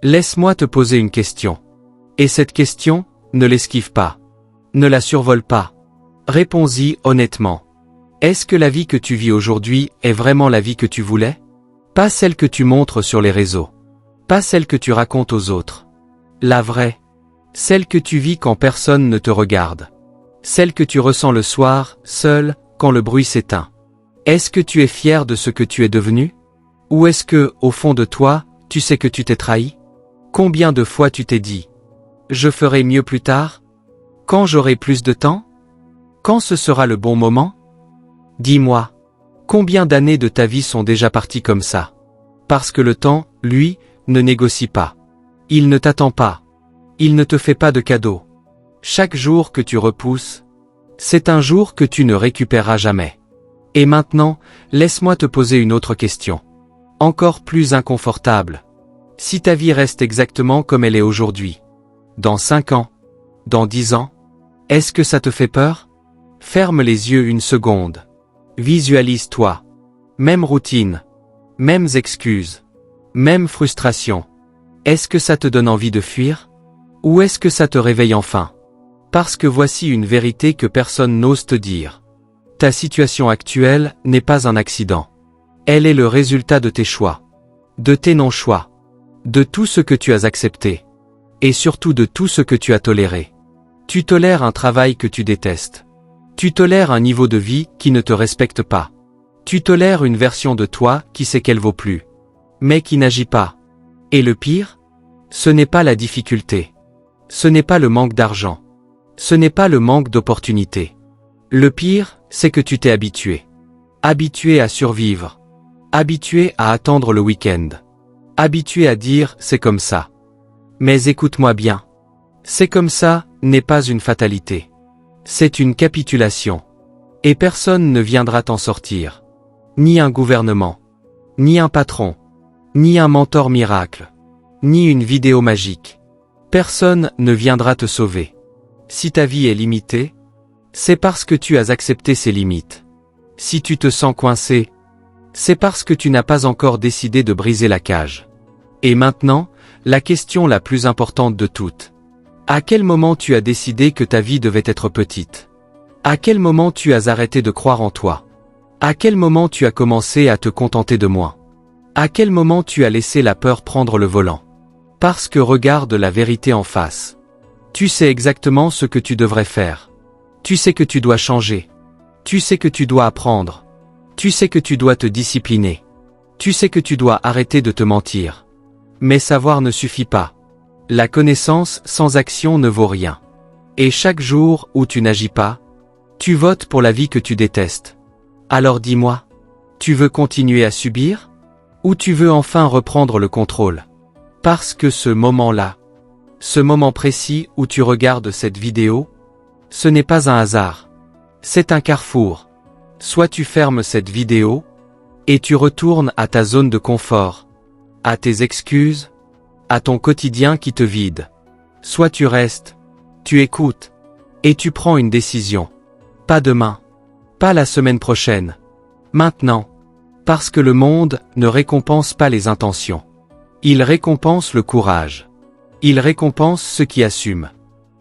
Laisse-moi te poser une question. Et cette question, ne l'esquive pas. Ne la survole pas. Réponds-y honnêtement. Est-ce que la vie que tu vis aujourd'hui est vraiment la vie que tu voulais? Pas celle que tu montres sur les réseaux. Pas celle que tu racontes aux autres. La vraie. Celle que tu vis quand personne ne te regarde. Celle que tu ressens le soir, seul, quand le bruit s'éteint. Est-ce que tu es fier de ce que tu es devenu? Ou est-ce que, au fond de toi, tu sais que tu t'es trahi? Combien de fois tu t'es dit « Je ferai mieux plus tard »? Quand j'aurai plus de temps? Quand ce sera le bon moment? Dis-moi, combien d'années de ta vie sont déjà parties comme ça? Parce que le temps, lui, ne négocie pas. Il ne t'attend pas. Il ne te fait pas de cadeau. Chaque jour que tu repousses, c'est un jour que tu ne récupéreras jamais. Et maintenant, laisse-moi te poser une autre question. Encore plus inconfortable. Si ta vie reste exactement comme elle est aujourd'hui, dans 5 ans, dans 10 ans, est-ce que ça te fait peur? Ferme les yeux une seconde. Visualise-toi. Même routine. Mêmes excuses. Même frustration. Est-ce que ça te donne envie de fuir? Ou est-ce que ça te réveille enfin? Parce que voici une vérité que personne n'ose te dire. Ta situation actuelle n'est pas un accident. Elle est le résultat de tes choix. De tes non-choix. De tout ce que tu as accepté. Et surtout de tout ce que tu as toléré. Tu tolères un travail que tu détestes. Tu tolères un niveau de vie qui ne te respecte pas. Tu tolères une version de toi qui sait qu'elle vaut plus. Mais qui n'agit pas. Et le pire? Ce n'est pas la difficulté. Ce n'est pas le manque d'argent. Ce n'est pas le manque d'opportunités. Le pire, c'est que tu t'es habitué. Habitué à survivre. Habitué à attendre le week-end. Habitué à dire « c'est comme ça ». Mais écoute-moi bien. C'est comme ça n'est pas une fatalité. C'est une capitulation. Et personne ne viendra t'en sortir. Ni un gouvernement. Ni un patron. Ni un mentor miracle. Ni une vidéo magique. Personne ne viendra te sauver. Si ta vie est limitée, c'est parce que tu as accepté ses limites. Si tu te sens coincé, c'est parce que tu n'as pas encore décidé de briser la cage. Et maintenant, la question la plus importante de toutes. À quel moment tu as décidé que ta vie devait être petite? À quel moment tu as arrêté de croire en toi? À quel moment tu as commencé à te contenter de moins? À quel moment tu as laissé la peur prendre le volant? Parce que regarde la vérité en face. Tu sais exactement ce que tu devrais faire. Tu sais que tu dois changer. Tu sais que tu dois apprendre. Tu sais que tu dois te discipliner. Tu sais que tu dois arrêter de te mentir. Mais savoir ne suffit pas. La connaissance sans action ne vaut rien. Et chaque jour où tu n'agis pas, tu votes pour la vie que tu détestes. Alors dis-moi, tu veux continuer à subir? Ou tu veux enfin reprendre le contrôle? Parce que ce moment-là, ce moment précis où tu regardes cette vidéo, ce n'est pas un hasard. C'est un carrefour. Soit tu fermes cette vidéo, et tu retournes à ta zone de confort, à tes excuses, à ton quotidien qui te vide. Soit tu restes, tu écoutes, et tu prends une décision. Pas demain, pas la semaine prochaine. Maintenant. Parce que le monde ne récompense pas les intentions. Il récompense le courage. Il récompense ceux qui assument.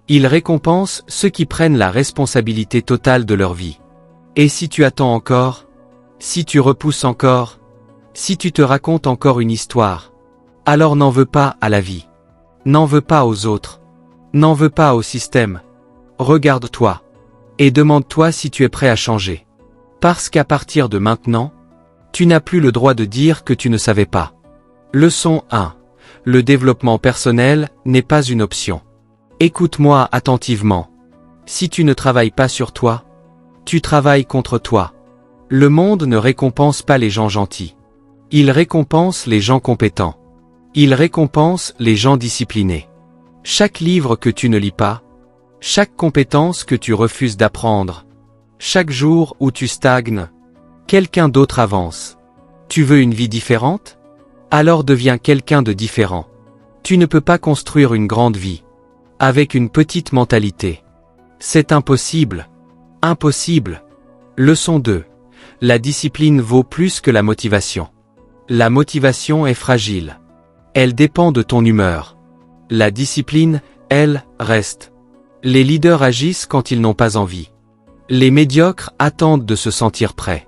Il récompense ceux qui prennent la responsabilité totale de leur vie. Et si tu attends encore, si tu repousses encore, si tu te racontes encore une histoire, alors n'en veux pas à la vie. N'en veux pas aux autres. N'en veux pas au système. Regarde-toi. Et demande-toi si tu es prêt à changer. Parce qu'à partir de maintenant, tu n'as plus le droit de dire que tu ne savais pas. Leçon 1. Le développement personnel n'est pas une option. Écoute-moi attentivement. Si tu ne travailles pas sur toi, tu travailles contre toi. Le monde ne récompense pas les gens gentils. Il récompense les gens compétents. Il récompense les gens disciplinés. Chaque livre que tu ne lis pas, chaque compétence que tu refuses d'apprendre, chaque jour où tu stagnes, quelqu'un d'autre avance. Tu veux une vie différente? Alors deviens quelqu'un de différent. Tu ne peux pas construire une grande vie avec une petite mentalité. C'est impossible. Impossible. Leçon 2. La discipline vaut plus que la motivation. La motivation est fragile. Elle dépend de ton humeur. La discipline, elle, reste. Les leaders agissent quand ils n'ont pas envie. Les médiocres attendent de se sentir prêts.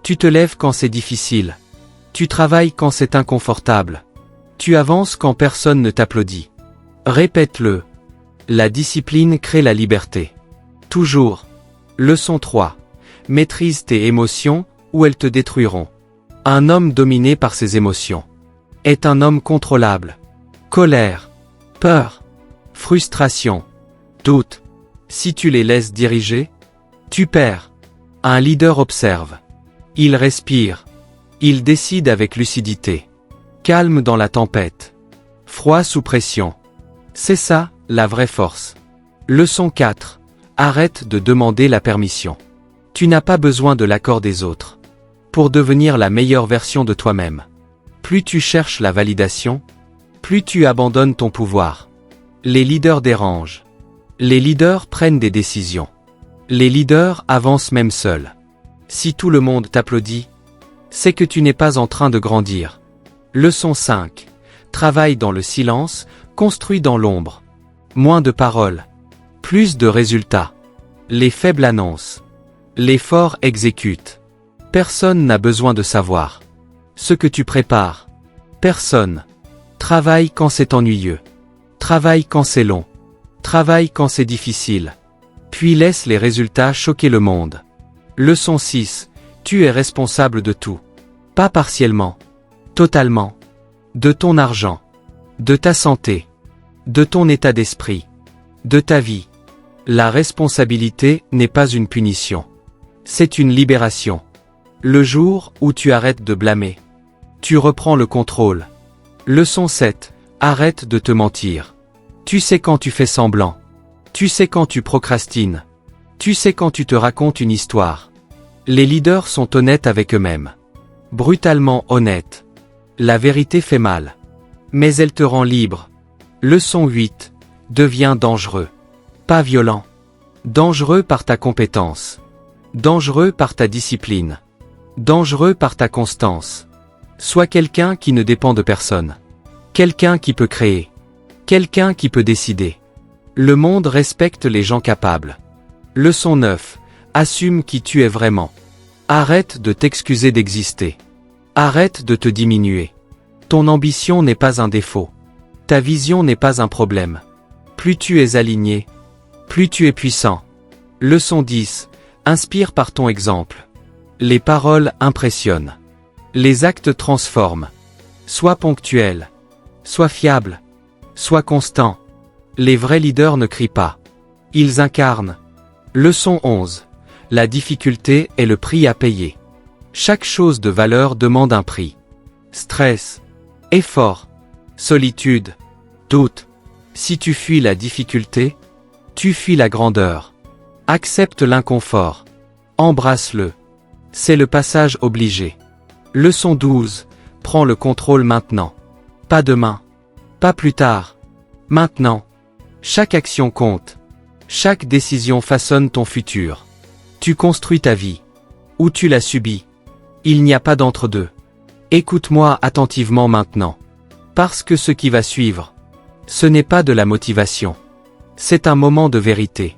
Tu te lèves quand c'est difficile. Tu travailles quand c'est inconfortable. Tu avances quand personne ne t'applaudit. Répète-le. La discipline crée la liberté. Toujours. Leçon 3. Maîtrise tes émotions, ou elles te détruiront. Un homme dominé par ses émotions est un homme contrôlable. Colère, peur, frustration, doute. Si tu les laisses diriger, tu perds. Un leader observe. Il respire. Il décide avec lucidité. Calme dans la tempête. Froid sous pression. C'est ça, la vraie force. Leçon 4. Arrête de demander la permission. Tu n'as pas besoin de l'accord des autres pour devenir la meilleure version de toi-même. Plus tu cherches la validation, plus tu abandonnes ton pouvoir. Les leaders dérangent. Les leaders prennent des décisions. Les leaders avancent même seuls. Si tout le monde t'applaudit, c'est que tu n'es pas en train de grandir. Leçon 5. Travaille dans le silence, construis dans l'ombre. Moins de paroles. Plus de résultats. Les faibles annoncent. Les forts exécutent. Personne n'a besoin de savoir ce que tu prépares. Personne. Travaille quand c'est ennuyeux. Travaille quand c'est long. Travaille quand c'est difficile. Puis laisse les résultats choquer le monde. Leçon 6. Tu es responsable de tout. Pas partiellement. Totalement. De ton argent. De ta santé. De ton état d'esprit. De ta vie. La responsabilité n'est pas une punition. C'est une libération. Le jour où tu arrêtes de blâmer, tu reprends le contrôle. Leçon 7. Arrête de te mentir. Tu sais quand tu fais semblant. Tu sais quand tu procrastines. Tu sais quand tu te racontes une histoire. Les leaders sont honnêtes avec eux-mêmes. Brutalement honnêtes. La vérité fait mal. Mais elle te rend libre. Leçon 8. Deviens dangereux. Pas violent. Dangereux par ta compétence. Dangereux par ta discipline. Dangereux par ta constance. Sois quelqu'un qui ne dépend de personne. Quelqu'un qui peut créer. Quelqu'un qui peut décider. Le monde respecte les gens capables. Leçon 9. Assume qui tu es vraiment. Arrête de t'excuser d'exister. Arrête de te diminuer. Ton ambition n'est pas un défaut. Ta vision n'est pas un problème. Plus tu es aligné, plus tu es puissant. Leçon 10. Inspire par ton exemple. Les paroles impressionnent. Les actes transforment. Sois ponctuel. Sois fiable. Sois constant. Les vrais leaders ne crient pas. Ils incarnent. Leçon 11. La difficulté est le prix à payer. Chaque chose de valeur demande un prix. Stress. Effort. Solitude. Doute. Si tu fuis la difficulté, tu fuis la grandeur. Accepte l'inconfort. Embrasse-le. C'est le passage obligé. Leçon 12. Prends le contrôle maintenant. Pas demain. Pas plus tard. Maintenant. Chaque action compte. Chaque décision façonne ton futur. Tu construis ta vie. Ou tu la subis. Il n'y a pas d'entre-deux. Écoute-moi attentivement maintenant. Parce que ce qui va suivre, ce n'est pas de la motivation. C'est un moment de vérité.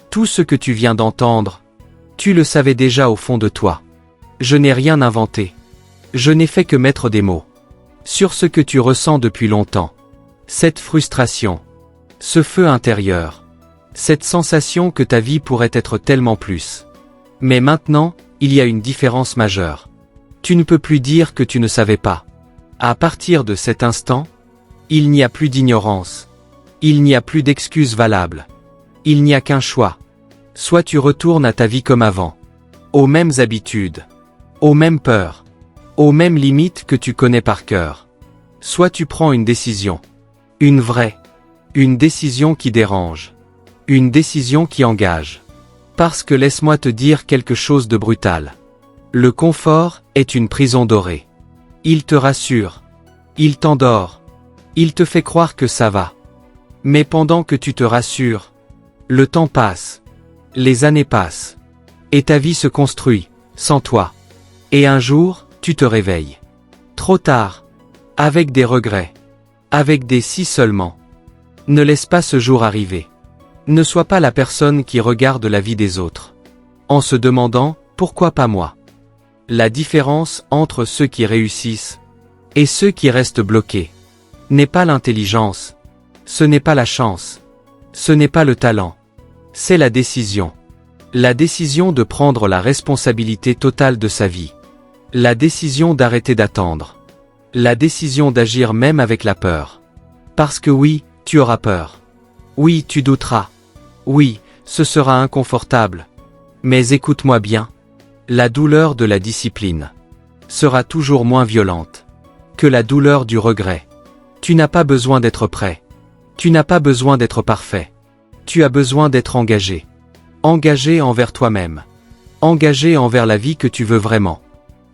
Tout ce que tu viens d'entendre, tu le savais déjà au fond de toi. Je n'ai rien inventé. Je n'ai fait que mettre des mots sur ce que tu ressens depuis longtemps. Cette frustration, ce feu intérieur, cette sensation que ta vie pourrait être tellement plus. Mais maintenant, il y a une différence majeure. Tu ne peux plus dire que tu ne savais pas. À partir de cet instant, il n'y a plus d'ignorance. Il n'y a plus d'excuses valables. Il n'y a qu'un choix. Soit tu retournes à ta vie comme avant, aux mêmes habitudes, aux mêmes peurs, aux mêmes limites que tu connais par cœur. Soit tu prends une décision. Une vraie. Une décision qui dérange. Une décision qui engage. Parce que laisse-moi te dire quelque chose de brutal. Le confort est une prison dorée. Il te rassure. Il t'endort. Il te fait croire que ça va. Mais pendant que tu te rassures, le temps passe. Les années passent. Et ta vie se construit, sans toi. Et un jour, tu te réveilles. Trop tard. Avec des regrets. Avec des si seulement. Ne laisse pas ce jour arriver. Ne sois pas la personne qui regarde la vie des autres, en se demandant « Pourquoi pas moi ?» La différence entre ceux qui réussissent et ceux qui restent bloqués n'est pas l'intelligence, ce n'est pas la chance, ce n'est pas le talent, c'est la décision. La décision de prendre la responsabilité totale de sa vie. La décision d'arrêter d'attendre. La décision d'agir même avec la peur. Parce que oui, tu auras peur. Oui, tu douteras. Oui, ce sera inconfortable. Mais écoute-moi bien. La douleur de la discipline sera toujours moins violente que la douleur du regret. Tu n'as pas besoin d'être prêt. Tu n'as pas besoin d'être parfait. Tu as besoin d'être engagé. Engagé envers toi-même. Engagé envers la vie que tu veux vraiment.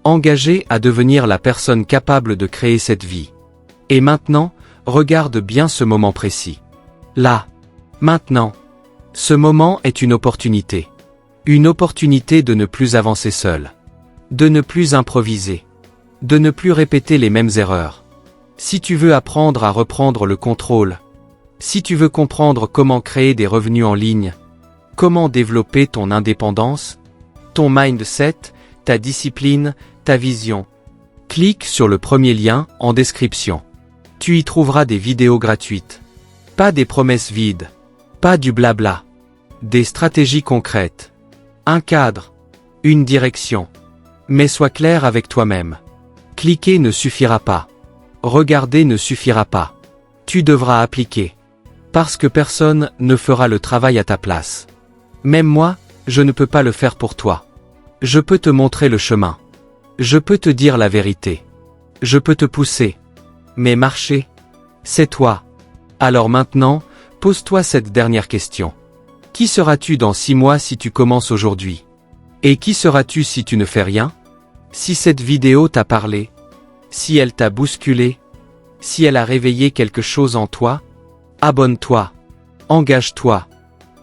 Engagé à devenir la personne capable de créer cette vie. Et maintenant, regarde bien ce moment précis. Là. Maintenant. Ce moment est une opportunité. Une opportunité de ne plus avancer seul. De ne plus improviser. De ne plus répéter les mêmes erreurs. Si tu veux apprendre à reprendre le contrôle. Si tu veux comprendre comment créer des revenus en ligne. Comment développer ton indépendance, ton mindset, ta discipline, ta vision. Clique sur le premier lien en description. Tu y trouveras des vidéos gratuites. Pas des promesses vides. Pas du blabla. Des stratégies concrètes. Un cadre. Une direction. Mais sois clair avec toi-même. Cliquer ne suffira pas. Regarder ne suffira pas. Tu devras appliquer. Parce que personne ne fera le travail à ta place. Même moi, je ne peux pas le faire pour toi. Je peux te montrer le chemin. Je peux te dire la vérité. Je peux te pousser. Mais marcher, c'est toi. Alors maintenant, pose-toi cette dernière question. Qui seras-tu dans 6 mois si tu commences aujourd'hui? Et qui seras-tu si tu ne fais rien? Si cette vidéo t'a parlé, si elle t'a bousculé, si elle a réveillé quelque chose en toi, abonne-toi, engage-toi,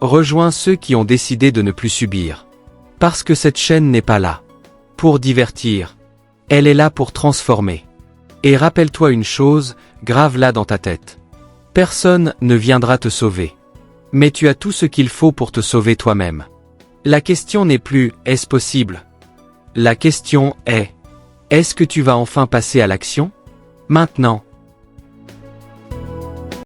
rejoins ceux qui ont décidé de ne plus subir. Parce que cette chaîne n'est pas là pour divertir, elle est là pour transformer. Et rappelle-toi une chose, grave-la dans ta tête. Personne ne viendra te sauver. Mais tu as tout ce qu'il faut pour te sauver toi-même. La question n'est plus « est-ce possible ?» La question est « est-ce que tu vas enfin passer à l'action ?» Maintenant.